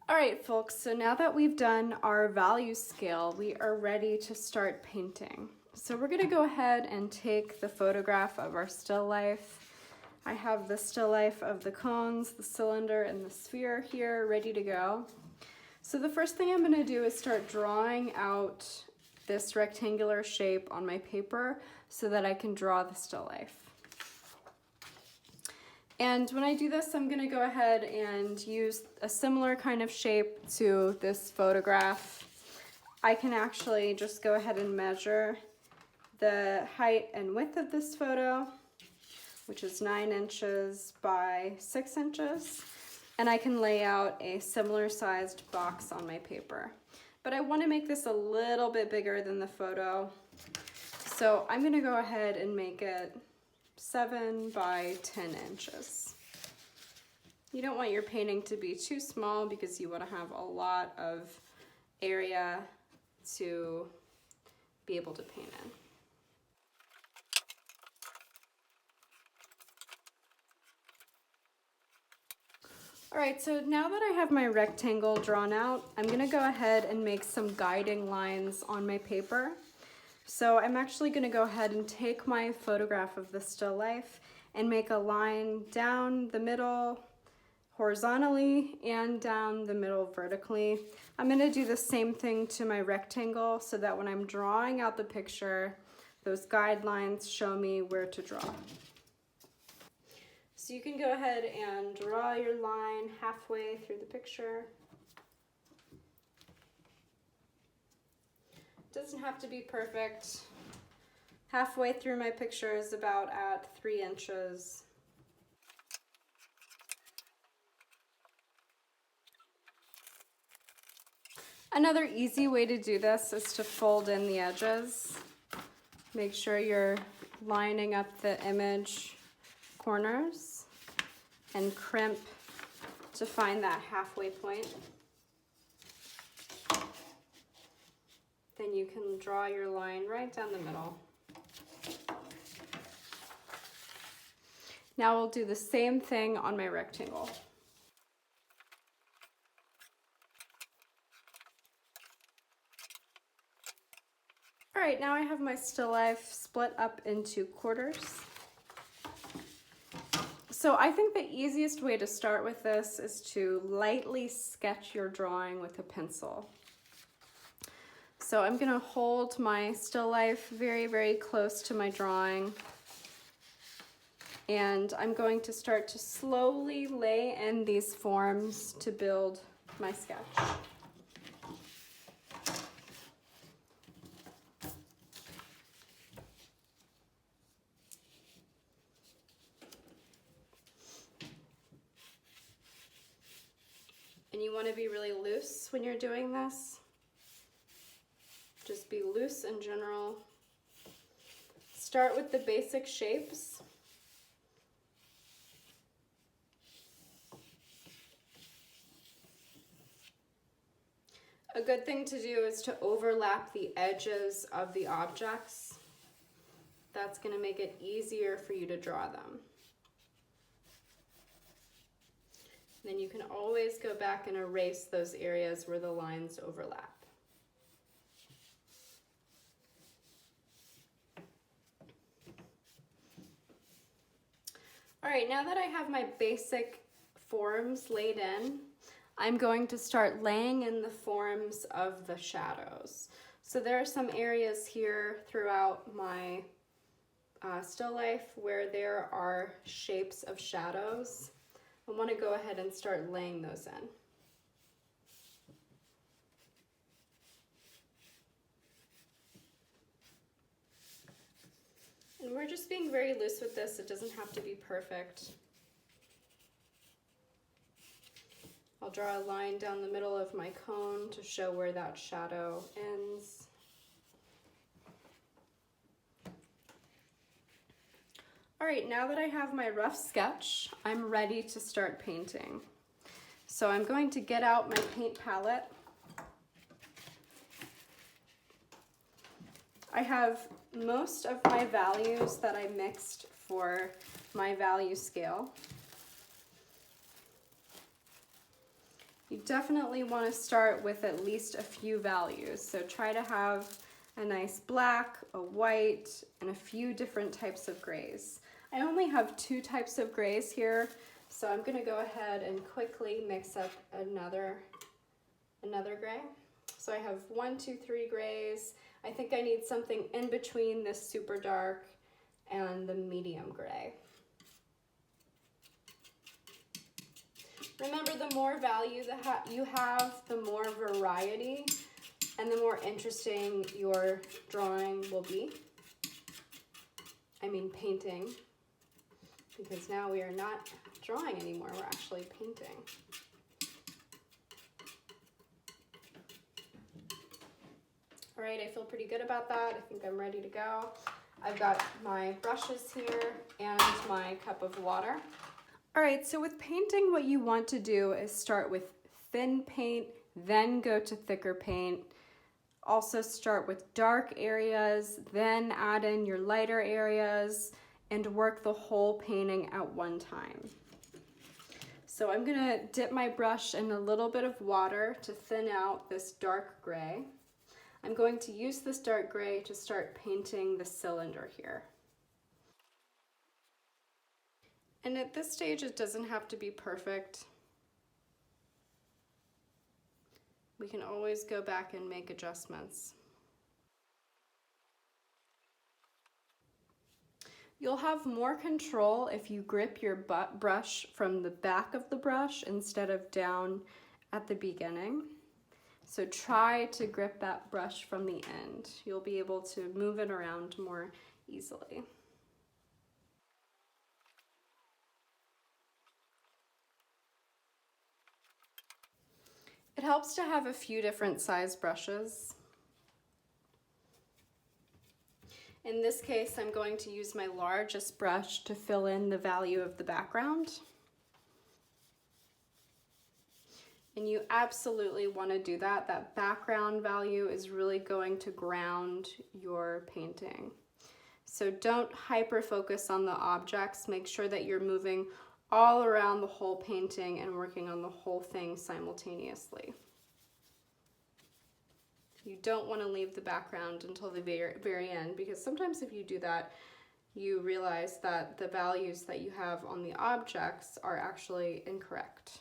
All right, folks, so now that we've done our value scale, we are ready to start painting. So we're gonna go ahead and take the photograph of our still life. I have the still life of the cones, the cylinder, and the sphere here ready to go. So the first thing I'm gonna do is start drawing out this rectangular shape on my paper so that I can draw the still life. And when I do this, I'm gonna go ahead and use a similar kind of shape to this photograph. I can actually just go ahead and measure the height and width of this photo, which is 9 inches by 6 inches. And I can lay out a similar sized box on my paper. But I wanna make this a little bit bigger than the photo. So I'm gonna go ahead and make it 7 by 10 inches. You don't want your painting to be too small because you want to have a lot of area to be able to paint in. All right, so now that I have my rectangle drawn out, I'm gonna go ahead and make some guiding lines on my paper. So I'm actually gonna go ahead and take my photograph of the still life and make a line down the middle horizontally and down the middle vertically. I'm gonna do the same thing to my rectangle so that when I'm drawing out the picture, those guidelines show me where to draw. So you can go ahead and draw your line halfway through the picture. Doesn't have to be perfect. Halfway through my picture is about at 3 inches. Another easy way to do this is to fold in the edges. Make sure you're lining up the image corners and crimp to find that halfway point. Then you can draw your line right down the middle. Now we'll do the same thing on my rectangle. All right, now I have my still life split up into quarters. So I think the easiest way to start with this is to lightly sketch your drawing with a pencil. So I'm gonna hold my still life very, very close to my drawing. And I'm going to start to slowly lay in these forms to build my sketch. And you want to be really loose when you're doing this. Just be loose in general. Start with the basic shapes. A good thing to do is to overlap the edges of the objects. That's going to make it easier for you to draw them. Then you can always go back and erase those areas where the lines overlap. All right, now that I have my basic forms laid in, I'm going to start laying in the forms of the shadows. So there are some areas here throughout my still life where there are shapes of shadows. I want to go ahead and start laying those in. And we're just being very loose with this. It doesn't have to be perfect. I'll draw a line down the middle of my cone to show where that shadow ends. All right, now that I have my rough sketch, I'm ready to start painting. So I'm going to get out my paint palette. I have most of my values that I mixed for my value scale. You definitely want to start with at least a few values. So try to have a nice black, a white, and a few different types of grays. I only have 2 types of grays here, so I'm going to go ahead and quickly mix up another gray. So I have 1, 2, 3 grays. I think I need something in between this super dark and the medium gray. Remember, the more value that you have, the more variety and the more interesting your drawing will be. I mean painting, because now we are not drawing anymore, we're actually painting. All right, I feel pretty good about that. I think I'm ready to go. I've got my brushes here and my cup of water. All right, so with painting, what you want to do is start with thin paint, then go to thicker paint. Also start with dark areas, then add in your lighter areas, and work the whole painting at one time. So I'm gonna dip my brush in a little bit of water to thin out this dark gray. I'm going to use this dark gray to start painting the cylinder here. And at this stage, it doesn't have to be perfect. We can always go back and make adjustments. You'll have more control if you grip your brush from the back of the brush instead of down at the beginning. So try to grip that brush from the end. You'll be able to move it around more easily. It helps to have a few different size brushes. In this case, I'm going to use my largest brush to fill in the value of the background. And you absolutely want to do that. That background value is really going to ground your painting. So don't hyper focus on the objects. Make sure that you're moving all around the whole painting and working on the whole thing simultaneously. You don't want to leave the background until the very end, because sometimes if you do that, you realize that the values that you have on the objects are actually incorrect.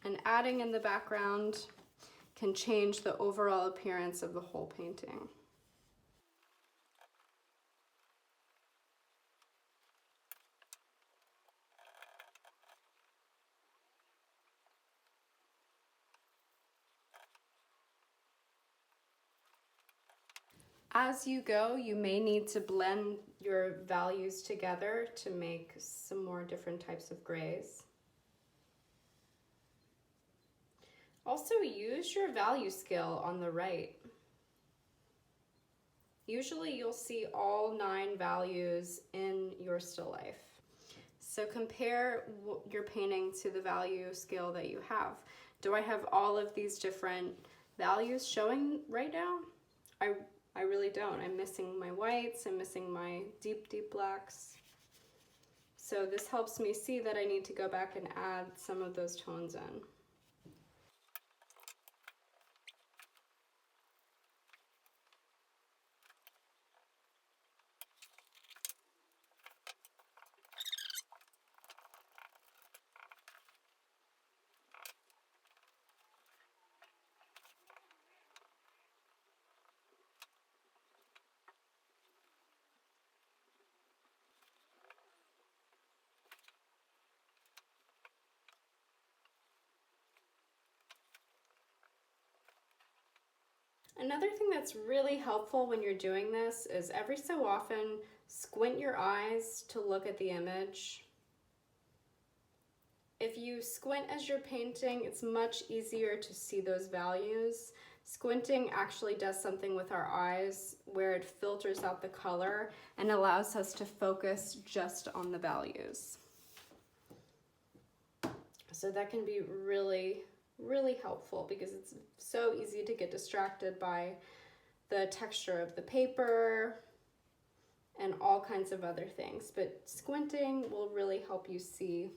And adding in the background can change the overall appearance of the whole painting. As you go, you may need to blend your values together to make some more different types of grays. Also, use your value scale on the right. Usually you'll see all 9 values in your still life. So compare your painting to the value scale that you have. Do I have all of these different values showing right now? I really don't. I'm missing my whites, I'm missing my deep, deep blacks. So this helps me see that I need to go back and add some of those tones in. Another thing that's really helpful when you're doing this is every so often squint your eyes to look at the image. If you squint as you're painting, it's much easier to see those values. Squinting actually does something with our eyes where it filters out the color and allows us to focus just on the values. So that can be really helpful because it's so easy to get distracted by the texture of the paper and all kinds of other things. But squinting will really help you see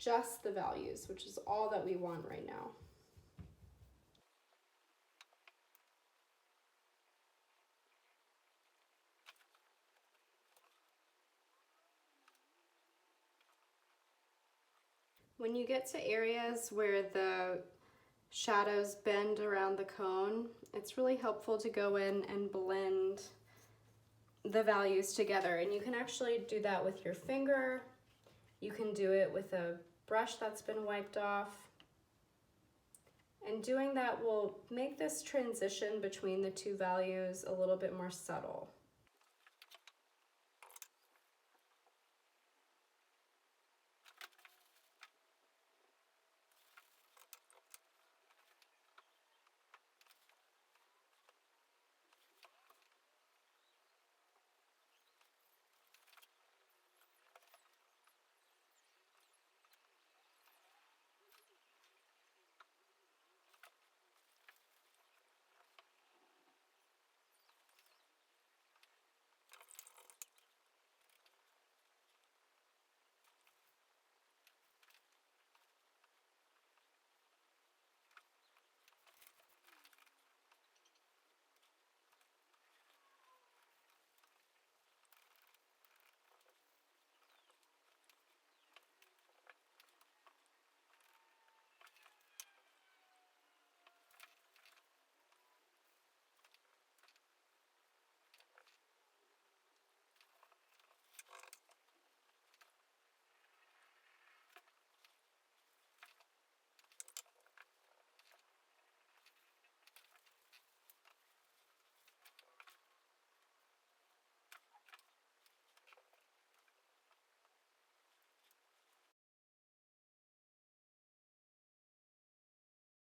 just the values, which is all that we want right now. When you get to areas where the shadows bend around the cone, it's really helpful to go in and blend the values together. And you can actually do that with your finger. You can do it with a brush that's been wiped off. And doing that will make this transition between the two values a little bit more subtle.